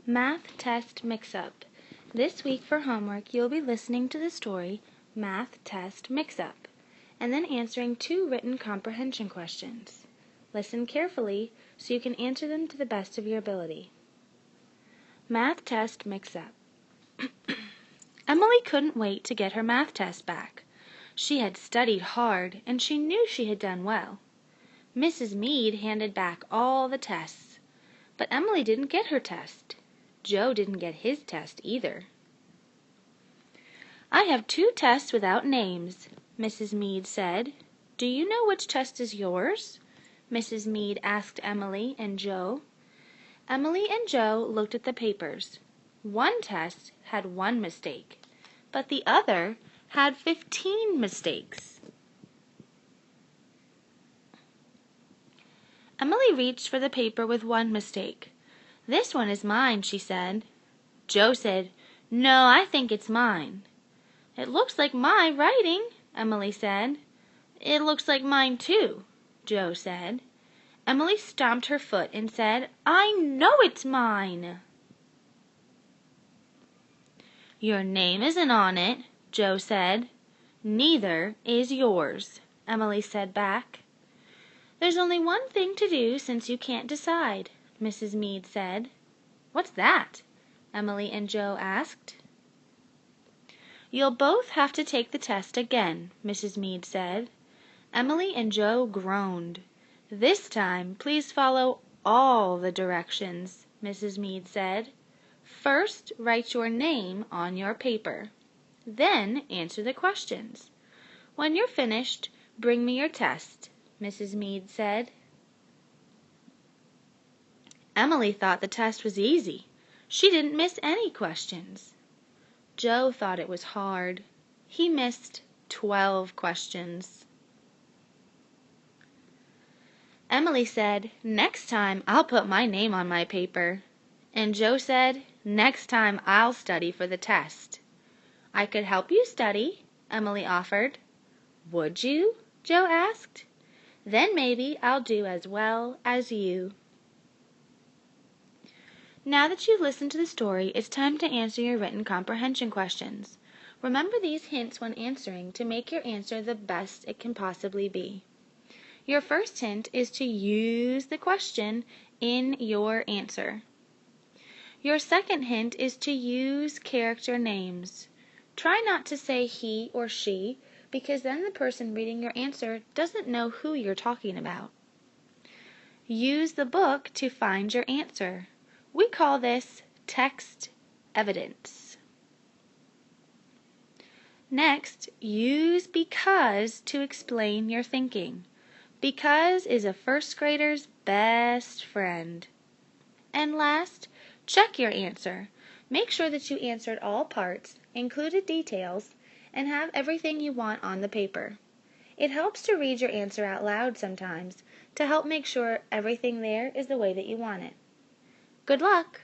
Math Test Mix-Up. This week for homework, you'll be listening to the story Math Test Mix-Up, and then answering 2 written comprehension questions. Listen carefully so you can answer them to the best of your ability. Math Test Mix-Up. Emily couldn't wait to get her math test back. She had studied hard, and she knew she had done well. Mrs. Meade handed back all the tests, but Emily didn't get her test. Joe didn't get his test either. "I have 2 tests without names," Mrs. Meade said. "Do you know which test is yours?" Mrs. Meade asked Emily and Joe. Emily and Joe looked at the papers. One test had 1 mistake, but the other had 15 mistakes. Emily reached for the paper with 1 mistake. "This one is mine," she said. Joe said, "No, I think it's mine." "It looks like my writing," Emily said. "It looks like mine too," Joe said. Emily stomped her foot and said, "I know it's mine." "Your name isn't on it," Joe said. "Neither is yours," Emily said back. "There's only one thing to do since you can't decide," Mrs. Meade said. "What's that?" Emily and Joe asked. "You'll both have to take the test again," Mrs. Meade said. Emily and Joe groaned. "This time, please follow all the directions," Mrs. Meade said. "First, write your name on your paper. Then answer the questions. When you're finished, bring me your test," Mrs. Meade said. Emily thought the test was easy. She didn't miss any questions. Joe thought it was hard. He missed 12 questions. Emily said, "Next time I'll put my name on my paper." And Joe said, "Next time I'll study for the test." "I could help you study," Emily offered. "Would you?" Joe asked. "Then maybe I'll do as well as you." Now that you've listened to the story, it's time to answer your written comprehension questions. Remember these hints when answering to make your answer the best it can possibly be. Your first hint is to use the question in your answer. Your second hint is to use character names. Try not to say he or she, because then the person reading your answer doesn't know who you're talking about. Use the book to find your answer. We call this text evidence. Next, use because to explain your thinking. Because is a first grader's best friend. And last, check your answer. Make sure that you answered all parts, included details, and have everything you want on the paper. It helps to read your answer out loud sometimes to help make sure everything there is the way that you want it. Good luck!